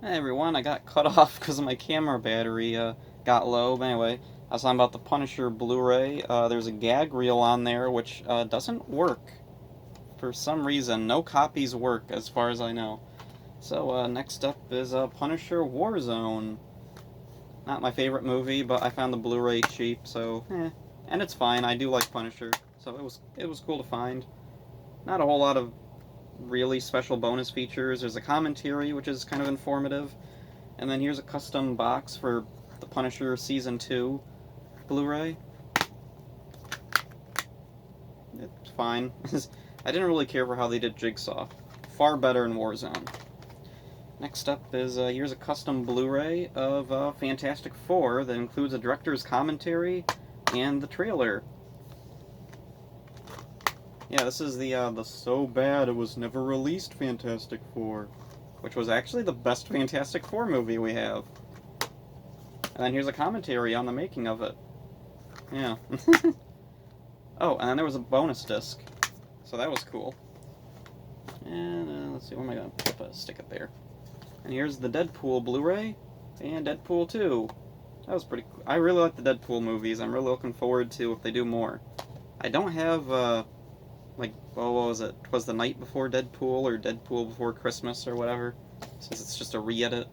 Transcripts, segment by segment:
Hey everyone, I got cut off because my camera battery got low. But anyway, I was talking about the Punisher Blu-ray. There's a gag reel on there which doesn't work for some reason. No copies work as far as I know. So next up is Punisher Warzone. Not my favorite movie, but I found the Blu-ray cheap, so and it's fine. I do like Punisher, so it was cool to find. Not a whole lot of really special bonus features. There's a commentary which is kind of informative. And then here's a custom box for the Punisher Season 2 Blu-ray. It's fine. I didn't really care for how they did Jigsaw. Far better in Warzone. Next up is, here's a custom Blu-ray of Fantastic Four that includes a director's commentary and the trailer. Yeah, this is the so bad it was never released Fantastic Four, which was actually the best Fantastic Four movie we have. And then here's a commentary on the making of it. Yeah. Oh, and then there was a bonus disc. So that was cool. And let's see, where am I going to stick it there? And here's the Deadpool Blu-ray and Deadpool 2. That was pretty cool. I really like the Deadpool movies. I'm really looking forward to if they do more. I don't have, what was it? Was the Night Before Deadpool or Deadpool Before Christmas or whatever, since it's just a re-edit.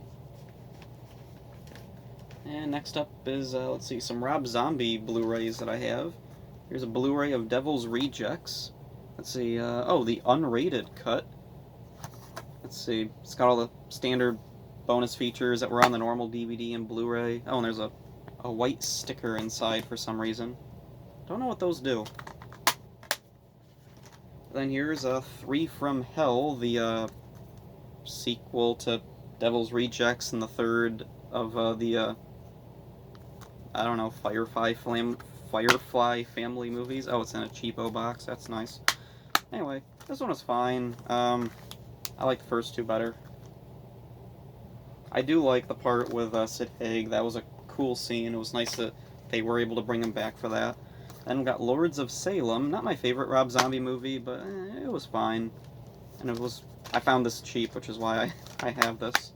And next up is, let's see, some Rob Zombie Blu-rays that I have. Here's a Blu-ray of Devil's Rejects. Let's see, oh, the unrated cut. Let's see, it's got all the standard bonus features that were on the normal DVD and Blu-ray. Oh, and there's a white sticker inside for some reason. Don't know what those do. Then here's Three from Hell, the sequel to Devil's Rejects and the third of the I don't know, Firefly family movies. Oh, it's in a cheapo box. That's nice. Anyway, this one was fine. I like the first two better. I do like the part with Sid Haig. That was a cool scene. It was nice that they were able to bring him back for that. Then we got Lords of Salem. Not my favorite Rob Zombie movie, but it was fine. And I found this cheap, which is why I have this.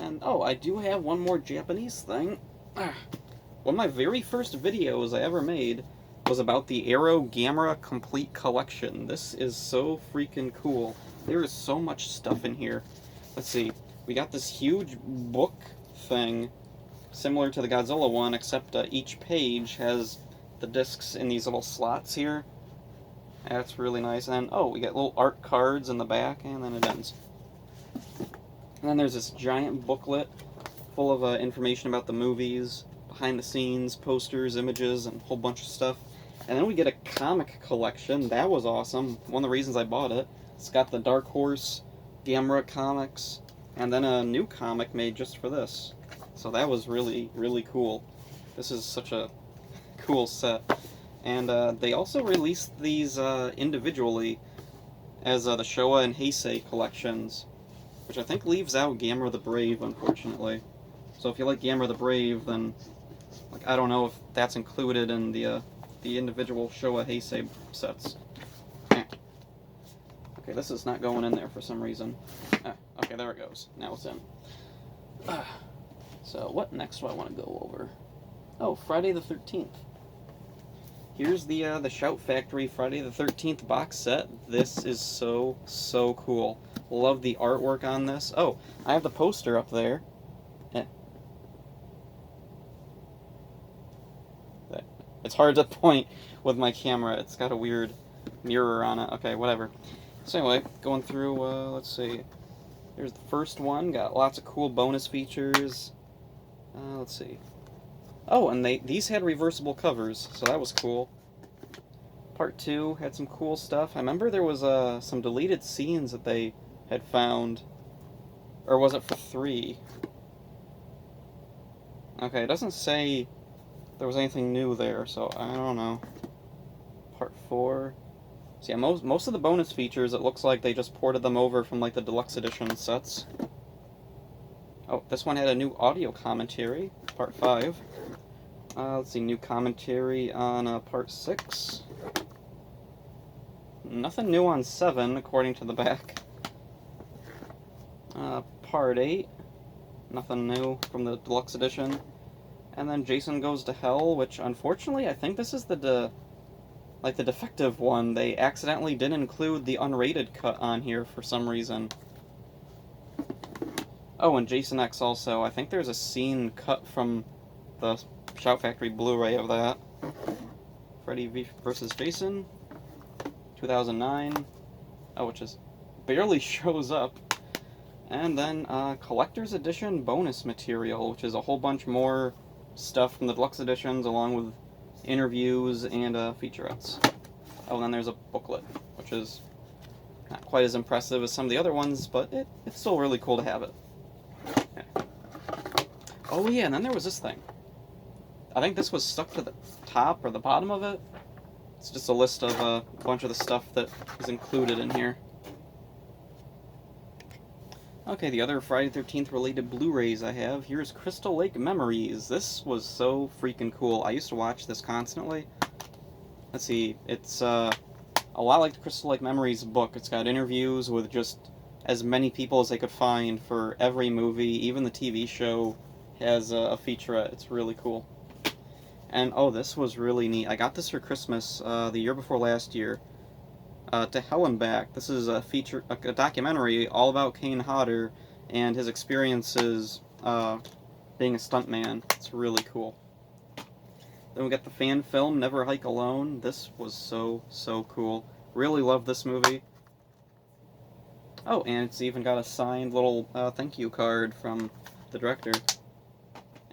And, oh, I do have one more Japanese thing. One of my very first videos I ever made was about the Arrow Gamera Complete Collection. This is so freaking cool. There is so much stuff in here. Let's see. We got this huge book thing, similar to the Godzilla one, except each page has the discs in these little slots here. That's really nice. And oh, we got little art cards in the back, and then it ends. And then there's this giant booklet full of information about the movies, behind the scenes, posters, images, and a whole bunch of stuff. And then we get a comic collection. That was awesome. One of the reasons I bought it. It's got the Dark Horse, Gamera comics, and then a new comic made just for this. So that was really, really cool. This is such a cool set. And they also released these individually as the Showa and Heisei collections, which I think leaves out Gamera the Brave, unfortunately. So if you like Gamera the Brave, then I don't know if that's included in the individual Showa Heisei sets. Okay, this is not going in there for some reason. Okay, there it goes. Now it's in. So what next do I want to go over? Oh, Friday the 13th. Here's the Shout Factory Friday the 13th box set. This is so, so cool. Love the artwork on this. Oh, I have the poster up there. It's hard to point with my camera. It's got a weird mirror on it. Okay, whatever. So anyway, going through, let's see. Here's the first one. Got lots of cool bonus features. Let's see. Oh, and these had reversible covers, so that was cool. Part 2 had some cool stuff. I remember there was some deleted scenes that they had found. Or was it for 3? Okay, it doesn't say there was anything new there, so I don't know. Part 4. So yeah, most of the bonus features, it looks like they just ported them over from like the deluxe edition sets. Oh, this one had a new audio commentary, Part 5. Let's see, new commentary on Part 6. Nothing new on 7, according to the back. Part 8. Nothing new from the deluxe edition. And then Jason Goes to Hell, which unfortunately I think this is the defective one. They accidentally didn't include the unrated cut on here for some reason. Oh, and Jason X also. I think there's a scene cut from the Shout Factory Blu-ray of that. Freddy vs. Jason, 2009. Oh, which is barely shows up. And then Collector's Edition bonus material, which is a whole bunch more stuff from the deluxe editions, along with interviews and featurettes. Oh, and then there's a booklet, which is not quite as impressive as some of the other ones, but it's still really cool to have it. Okay. Oh yeah, and then there was this thing. I think this was stuck to the top or the bottom of it. It's just a list of a bunch of the stuff that is included in here. Okay, the other Friday the 13th related Blu-rays I have. Here's Crystal Lake Memories. This was so freaking cool. I used to watch this constantly. Let's see, it's a lot like the Crystal Lake Memories book. It's got interviews with just as many people as they could find for every movie. Even the TV show has a featurette. It's really cool. And oh, this was really neat. I got this for Christmas the year before last year. To Hell and Back. This is a documentary all about Kane Hodder and his experiences being a stuntman. It's really cool. Then we got the fan film Never Hike Alone. This was so cool. Really love this movie. Oh, and it's even got a signed little thank you card from the director.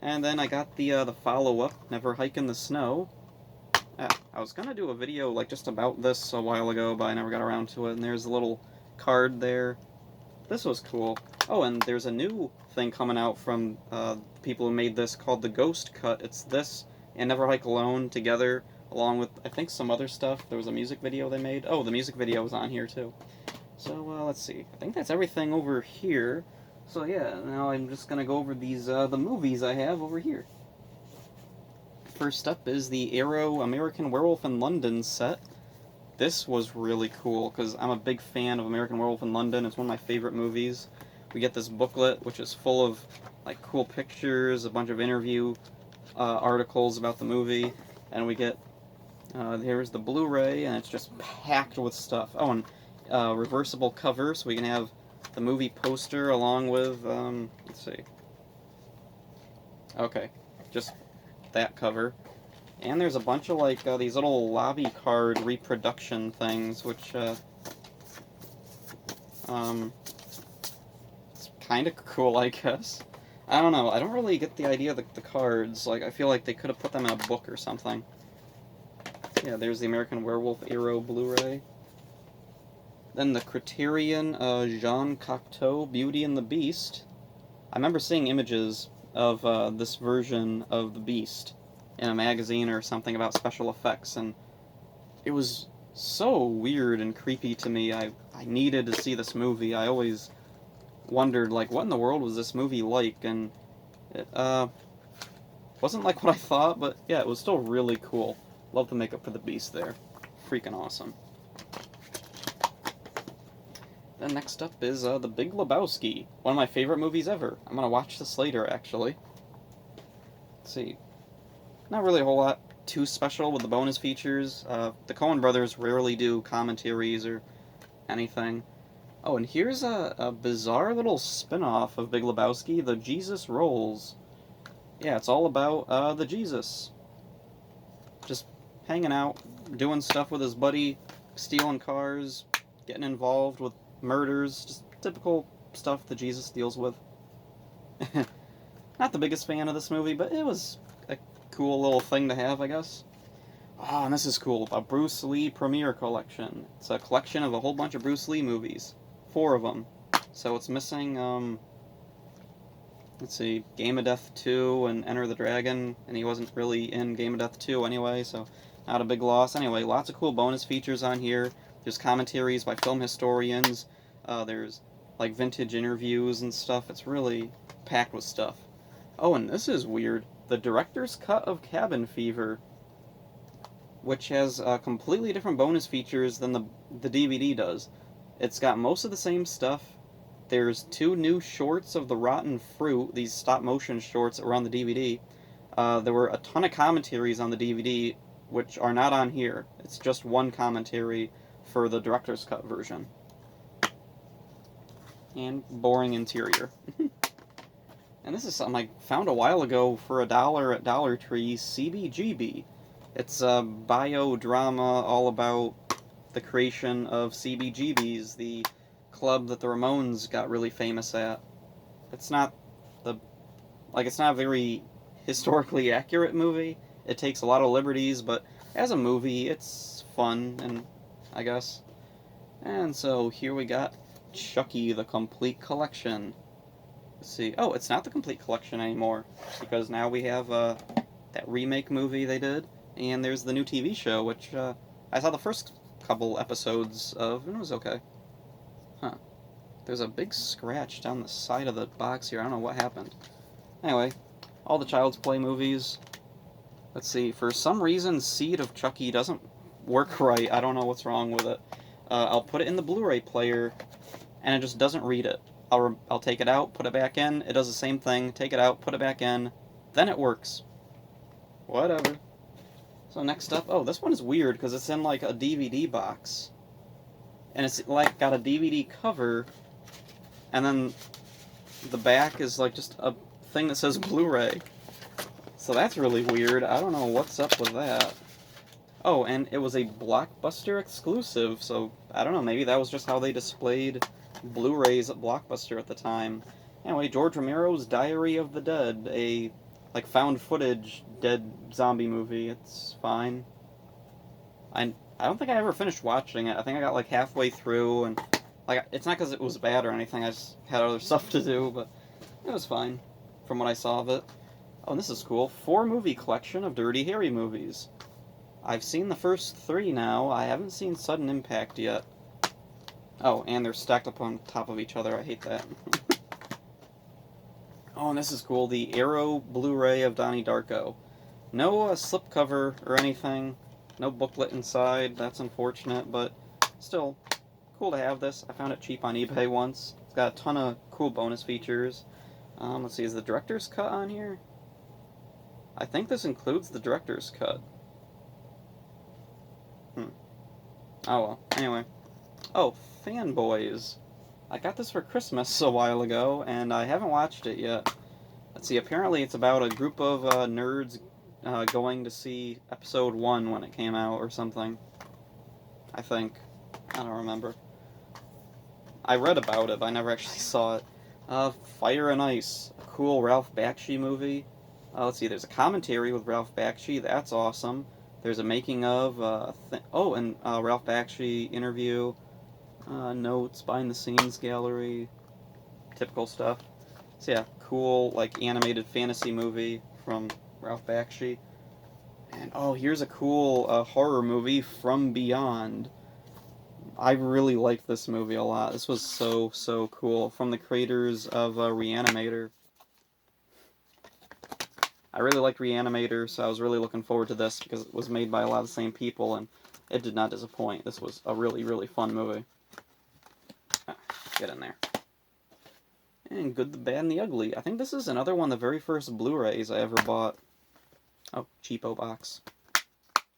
And then I got the follow-up, Never Hike in the Snow. I was gonna do a video like just about this a while ago, but I never got around to it. And there's a little card there. This was cool. Oh, and there's a new thing coming out from people who made this called the Ghost Cut. It's this and Never Hike Alone together, along with I think some other stuff. There was a music video they made. Oh, the music video was on here too. So let's see. I think that's everything over here. So yeah, now I'm just gonna go over these the movies I have over here. First up is the Arrow American Werewolf in London set. This was really cool because I'm a big fan of American Werewolf in London. It's one of my favorite movies. We get this booklet which is full of like cool pictures, a bunch of interview articles about the movie, and we get here's the Blu-ray, and it's just packed with stuff. Oh, and reversible cover, so we can have the movie poster along with let's see. Okay, just that cover. And there's a bunch of like these little lobby card reproduction things, which it's kind of cool, I guess. I don't know. I don't really get the idea of the cards. Like, I feel like they could have put them in a book or something. Yeah, there's the American Werewolf Arrow Blu-ray. Then the Criterion Jean Cocteau Beauty and the Beast. I remember seeing images of this version of the Beast in a magazine or something about special effects, and it was so weird and creepy to me. I needed to see this movie. I always wondered, like, what in the world was this movie like, and it wasn't like what I thought, but yeah, it was still really cool. Love the makeup for the Beast there. Freaking awesome. Then next up is The Big Lebowski, one of my favorite movies ever. I'm going to watch this later, actually. Let's see. Not really a whole lot too special with the bonus features. The Coen brothers rarely do commentaries or anything. Oh, and here's a bizarre little spin-off of Big Lebowski, The Jesus Rolls. Yeah, it's all about the Jesus. Just hanging out, doing stuff with his buddy, stealing cars, getting involved with murders, just typical stuff that Jesus deals with. Not the biggest fan of this movie, but it was a cool little thing to have, I guess. Oh, and this is cool. A Bruce Lee Premiere Collection. It's a collection of a whole bunch of Bruce Lee movies. 4 of them. So it's missing, let's see, Game of Death 2 and Enter the Dragon, and he wasn't really in Game of Death 2 anyway, so not a big loss. Anyway, lots of cool bonus features on here. There's commentaries by film historians. There's, like, vintage interviews and stuff. It's really packed with stuff. Oh, and this is weird. The director's cut of Cabin Fever, which has completely different bonus features than the DVD does. It's got most of the same stuff, there's 2 new shorts of The Rotten Fruit, these stop-motion shorts that were on the DVD. There were a ton of commentaries on the DVD, which are not on here. It's just one commentary for the director's cut version. And boring interior. And this is something I found a while ago for $1 at Dollar Tree, CBGB. It's a biodrama all about the creation of CBGBs, the club that the Ramones got really famous at. It's not it's not a very historically accurate movie. It takes a lot of liberties, but as a movie, it's fun, and I guess. And so here we got Chucky, the complete collection. Let's see. Oh, it's not the complete collection anymore, because now we have that remake movie they did, and there's the new TV show, which I saw the first couple episodes of, and it was okay. Huh. There's a big scratch down the side of the box here. I don't know what happened. Anyway, all the Child's Play movies. Let's see. For some reason, Seed of Chucky doesn't work right. I don't know what's wrong with it. I'll put it in the Blu-ray player, and it just doesn't read it. I'll take it out, put it back in, it does the same thing, take it out, put it back in, then it works. Whatever. So next up, oh, this one is weird, because it's in, like, a DVD box. And it's, like, got a DVD cover, and then the back is, like, just a thing that says Blu-ray. So that's really weird. I don't know what's up with that. Oh, and it was a Blockbuster exclusive, so I don't know, maybe that was just how they displayed Blu-rays at Blockbuster at the time. Anyway, George Romero's Diary of the Dead, a like found footage dead zombie movie. It's fine. I don't think I ever finished watching it. I think I got like halfway through, and like it's not because it was bad or anything. I just had other stuff to do, but it was fine from what I saw of it. Oh, and this is cool. 4-movie collection of Dirty Harry movies. I've seen the first 3 now. I haven't seen Sudden Impact yet. Oh, and they're stacked up on top of each other. I hate that. Oh, and this is cool. The Arrow Blu-ray of Donnie Darko. No slipcover or anything. No booklet inside. That's unfortunate, but still, cool to have this. I found it cheap on eBay once. It's got a ton of cool bonus features. Let's see, is the director's cut on here? I think this includes the director's cut. Oh well, anyway. Oh, Fanboys. I got this for Christmas a while ago, and I haven't watched it yet. Let's see, apparently it's about a group of nerds going to see episode 1 when it came out, or something. I think. I don't remember. I read about it, but I never actually saw it. Fire and Ice. A cool Ralph Bakshi movie. Let's see, there's a commentary with Ralph Bakshi. That's awesome. There's a making of... and Ralph Bakshi interview... notes, behind-the-scenes gallery, typical stuff. So yeah, cool, like, animated fantasy movie from Ralph Bakshi. And, oh, here's a cool horror movie, From Beyond. I really liked this movie a lot. This was so cool. From the creators of Reanimator. I really liked Reanimator, so I was really looking forward to this, because it was made by a lot of the same people, and it did not disappoint. This was a really fun movie. Get in there. And Good, the Bad, and the Ugly. I think this is another one of the very first Blu-rays I ever bought. Oh, cheapo box.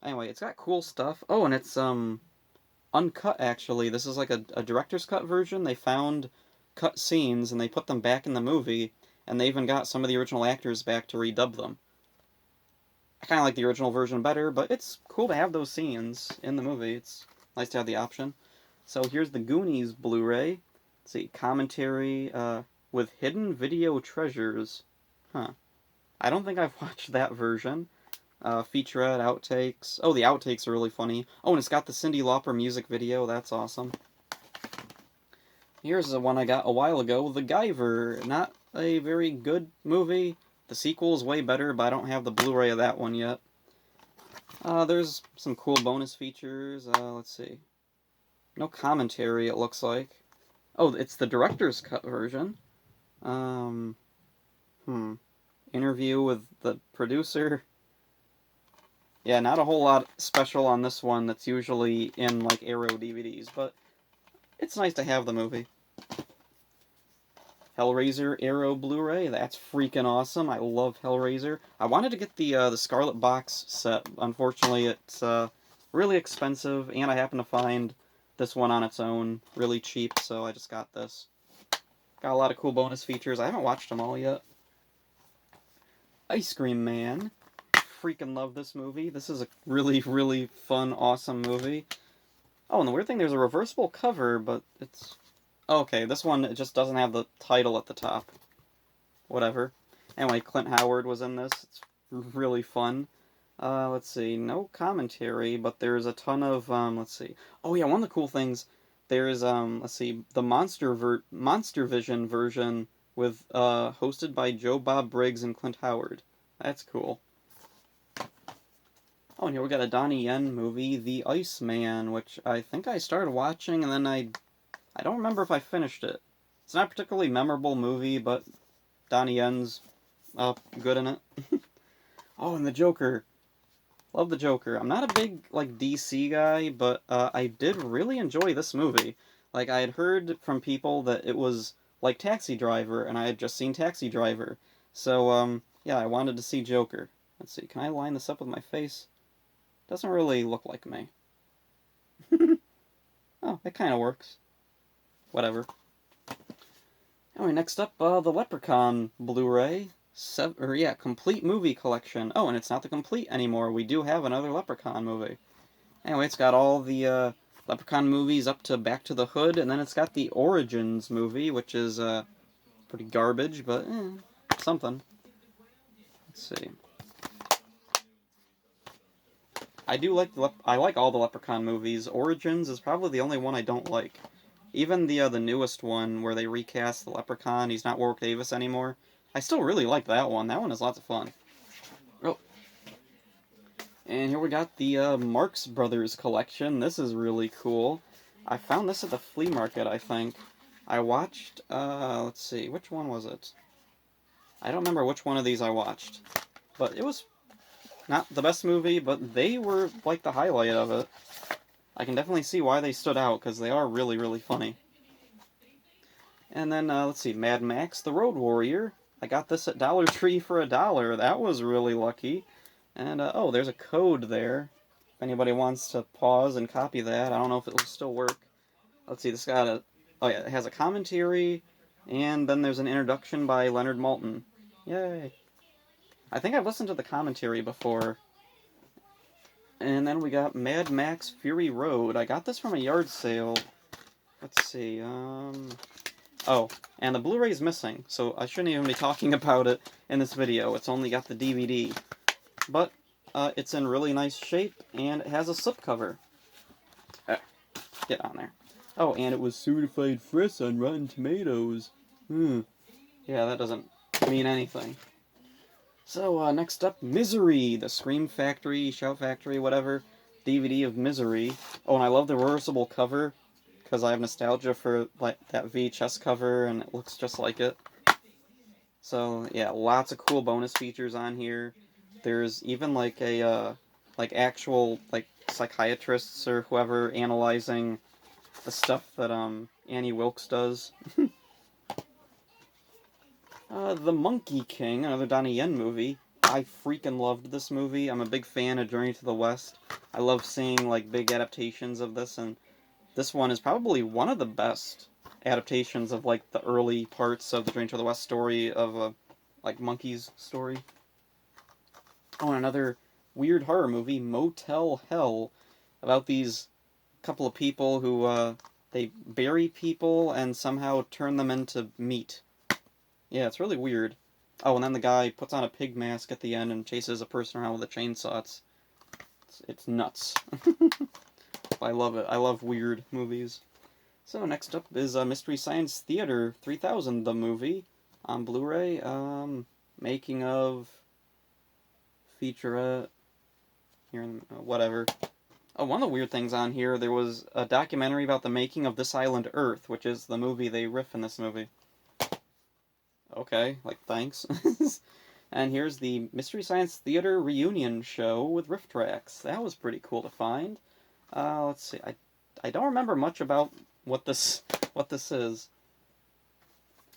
Anyway, it's got cool stuff. Oh, and it's uncut, actually. This is like a director's cut version. They found cut scenes, and they put them back in the movie, and they even got some of the original actors back to redub them. I kind of like the original version better, but it's cool to have those scenes in the movie. It's nice to have the option. So here's the Goonies Blu-ray. Let's see, commentary with hidden video treasures. Huh. I don't think I've watched that version. Featurette, outtakes. Oh, the outtakes are really funny. Oh, and it's got the Cyndi Lauper music video. That's awesome. Here's the one I got a while ago, The Guyver. Not a very good movie. The sequel is way better, but I don't have the Blu-ray of that one yet. There's some cool bonus features. Let's see. No commentary, it looks like. Oh, it's the director's cut version. Interview with the producer. Yeah, not a whole lot special on this one that's usually in, like, Arrow DVDs, but it's nice to have the movie. Hellraiser Arrow Blu-ray. That's freaking awesome. I love Hellraiser. I wanted to get the Scarlet Box set. Unfortunately, it's really expensive, and I happen to find this one on its own really cheap, so I just got this. Got a lot of cool bonus features. I haven't watched them all yet. Ice Cream Man. Freaking love this movie. This is a really, really fun, awesome movie. Oh, and the weird thing, there's a reversible cover, but it's... Okay, this one, it just doesn't have the title at the top. Whatever. Anyway, Clint Howard was in this. It's really fun. Let's see, no commentary, but there's a ton of, let's see. Oh yeah, one of the cool things, there's, let's see, the Monster Vision version with, hosted by Joe Bob Briggs and Clint Howard. That's cool. Oh, and here we got a Donnie Yen movie, The Iceman, which I think I started watching, and then I don't remember if I finished it. It's not a particularly memorable movie, but Donnie Yen's good in it. Oh, and the Joker. Love the Joker. I'm not a big, like, DC guy, but I did really enjoy this movie. Like, I had heard from people that it was like Taxi Driver, and I had just seen Taxi Driver. So, yeah, I wanted to see Joker. Let's see, can I line this up with my face? Doesn't really look like me. Oh, it kind of works. Whatever. Anyway, next up, the Leprechaun Blu-ray. Complete movie collection. Oh, and it's not the complete anymore. We do have another Leprechaun movie. Anyway, it's got all the Leprechaun movies up to Back to the Hood, and then it's got the Origins movie, which is pretty garbage, but something. Let's see. I do like I like all the Leprechaun movies. Origins is probably the only one I don't like. Even the newest one where they recast the Leprechaun, he's not Warwick Davis anymore. I still really like that one. That one is lots of fun. Oh. And here we got the Marx Brothers collection. This is really cool. I found this at the flea market, I think. I watched, let's see, which one was it? I don't remember which one of these I watched. But it was not the best movie, but they were, like, the highlight of it. I can definitely see why they stood out, because they are really, really funny. And then, let's see, Mad Max, The Road Warrior. I got this at Dollar Tree for $1. That was really lucky. And, oh, there's a code there. If anybody wants to pause and copy that, I don't know if it will still work. Let's see, this got a... Oh, yeah, it has a commentary, and then there's an introduction by Leonard Maltin. Yay. I think I've listened to the commentary before. And then we got Mad Max Fury Road. I got this from a yard sale. Let's see, Oh, and the Blu-ray's missing, so I shouldn't even be talking about it in this video. It's only got the DVD. But, it's in really nice shape, and it has a slipcover. Get on there. Oh, and it was certified fresh on Rotten Tomatoes. Yeah, that doesn't mean anything. So, next up, Misery, the Scream Factory, Shout Factory, whatever, DVD of Misery. Oh, and I love the reversible cover, because I have nostalgia for, like, that VHS cover, and it looks just like it. So, yeah, lots of cool bonus features on here. There's even, like, a, like, actual, like, psychiatrists or whoever analyzing the stuff that, Annie Wilkes does. The Monkey King, another Donnie Yen movie. I freaking loved this movie. I'm a big fan of Journey to the West. I love seeing, like, big adaptations of this, and this one is probably one of the best adaptations of, like, the early parts of the Journey to the West story of, like, Monkey's story. Oh, and another weird horror movie, Motel Hell, about these couple of people who, they bury people and somehow turn them into meat. Yeah, it's really weird. Oh, and then the guy puts on a pig mask at the end and chases a person around with a chainsaw. It's nuts. I love it. I love weird movies. So, next up is Mystery Science Theater 3000, the movie, on Blu-ray. Making of... featurette... Here, whatever. Oh, one of the weird things on here, there was a documentary about the making of This Island Earth, which is the movie they riff in this movie. Okay, like, thanks. And here's the Mystery Science Theater reunion show with riff tracks. That was pretty cool to find. Let's see, I don't remember much about what this is.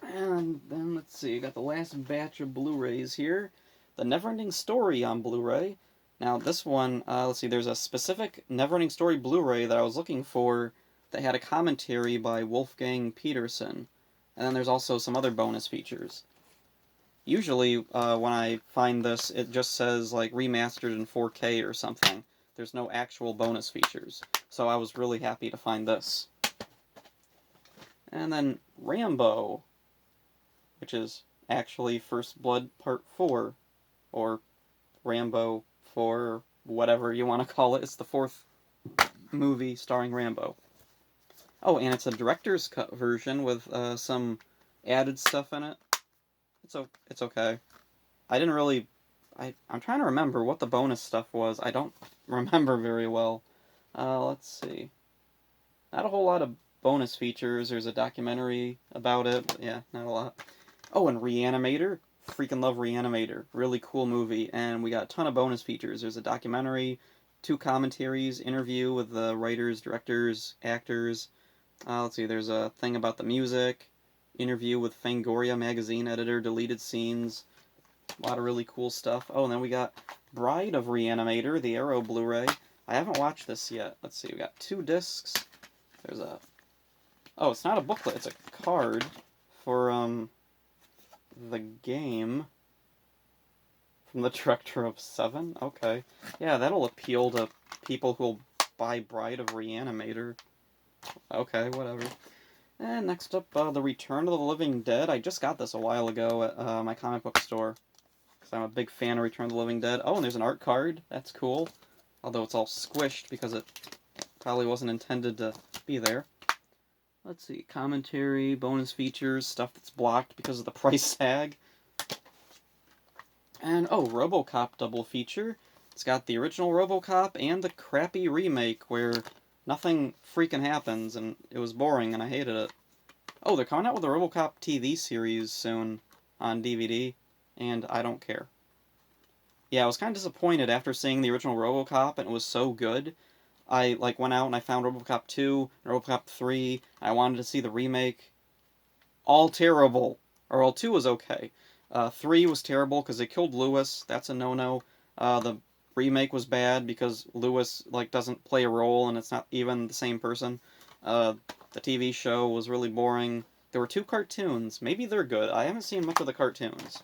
And then, let's see, got the last batch of Blu-rays here. The Neverending Story on Blu-ray. Now, this one, let's see, there's a specific Neverending Story Blu-ray that I was looking for that had a commentary by Wolfgang Peterson. And then there's also some other bonus features. Usually, when I find this, it just says, like, remastered in 4K or something. There's no actual bonus features. So I was really happy to find this. And then Rambo, which is actually First Blood Part 4, or Rambo 4, whatever you want to call it. It's the fourth movie starring Rambo. Oh, and it's a director's cut version with some added stuff in it. It's okay. I didn't really... I'm trying to remember what the bonus stuff was. I don't remember very well. Let's see. Not a whole lot of bonus features. There's a documentary about it, but yeah, not a lot. Oh, and Reanimator. Freaking love Reanimator. Really cool movie, and we got a ton of bonus features. There's a documentary, 2 commentaries, interview with the writers, directors, actors. Let's see, there's a thing about the music, interview with Fangoria magazine editor, deleted scenes, a lot of really cool stuff. Oh, and then we got Bride of Reanimator, the Arrow Blu-ray. I haven't watched this yet. Let's see, we got 2 discs. There's a... Oh, it's not a booklet, it's a card for, the game from the director of Seven. Okay. Yeah, that'll appeal to people who'll buy Bride of Reanimator. Okay, whatever. And next up, The Return of the Living Dead. I just got this a while ago at my comic book store, because I'm a big fan of Return of the Living Dead. Oh, and there's an art card. That's cool. Although it's all squished because it probably wasn't intended to be there. Let's see, commentary, bonus features, stuff that's blocked because of the price tag. And, oh, RoboCop double feature. It's got the original RoboCop and the crappy remake where nothing freaking happens, and it was boring, and I hated it. Oh, they're coming out with a RoboCop TV series soon on DVD, and I don't care. Yeah, I was kind of disappointed after seeing the original RoboCop, and it was so good. I went out and I found RoboCop 2 and RoboCop 3. I wanted to see the remake. All terrible. Or, well, 2 was okay. 3 was terrible because they killed Lewis. That's a no-no. The remake was bad because Lewis, doesn't play a role and it's not even the same person. The TV show was really boring. There were 2 cartoons. Maybe they're good. I haven't seen much of the cartoons.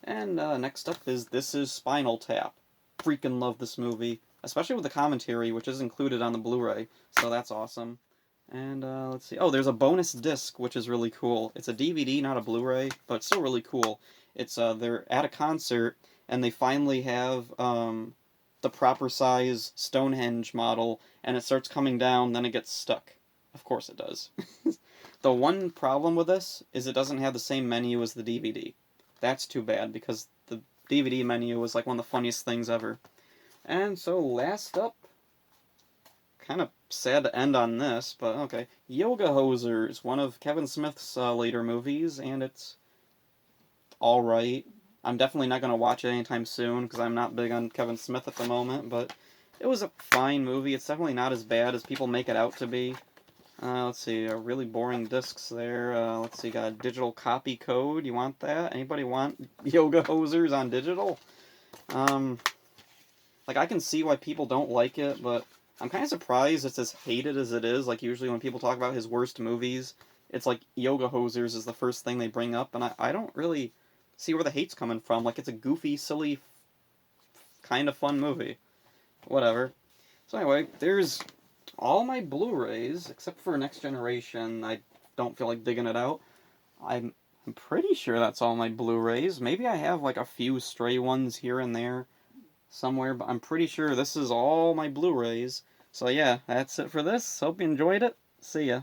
And next up is This Is Spinal Tap. Freaking love this movie. Especially with the commentary, which is included on the Blu-ray, so that's awesome. And, let's see. Oh, there's a bonus disc, which is really cool. It's a DVD, not a Blu-ray, but it's still really cool. It's, they're at a concert, and they finally have, the proper size Stonehenge model, and it starts coming down, then it gets stuck. Of course it does. The one problem with this is it doesn't have the same menu as the DVD. That's too bad, because the DVD menu was, one of the funniest things ever. And so, last up, kind of sad to end on this, but okay. Yoga Hosers, one of Kevin Smith's later movies, and it's alright. I'm definitely not going to watch it anytime soon, because I'm not big on Kevin Smith at the moment, but it was a fine movie. It's definitely not as bad as people make it out to be. Let's see, really boring discs there. Let's see, got a digital copy code. You want that? Anybody want Yoga Hosers on digital? I can see why people don't like it, but I'm kind of surprised it's as hated as it is. Usually when people talk about his worst movies, it's Yoga Hosers is the first thing they bring up, and I don't really see where the hate's coming from. It's a goofy, silly, kind of fun movie. Whatever. So anyway, there's all my Blu-rays, except for Next Generation. I don't feel like digging it out. I'm pretty sure that's all my Blu-rays. Maybe I have, a few stray ones here and there somewhere, but I'm pretty sure this is all my Blu-rays. So yeah, that's it for this. Hope you enjoyed it. See ya.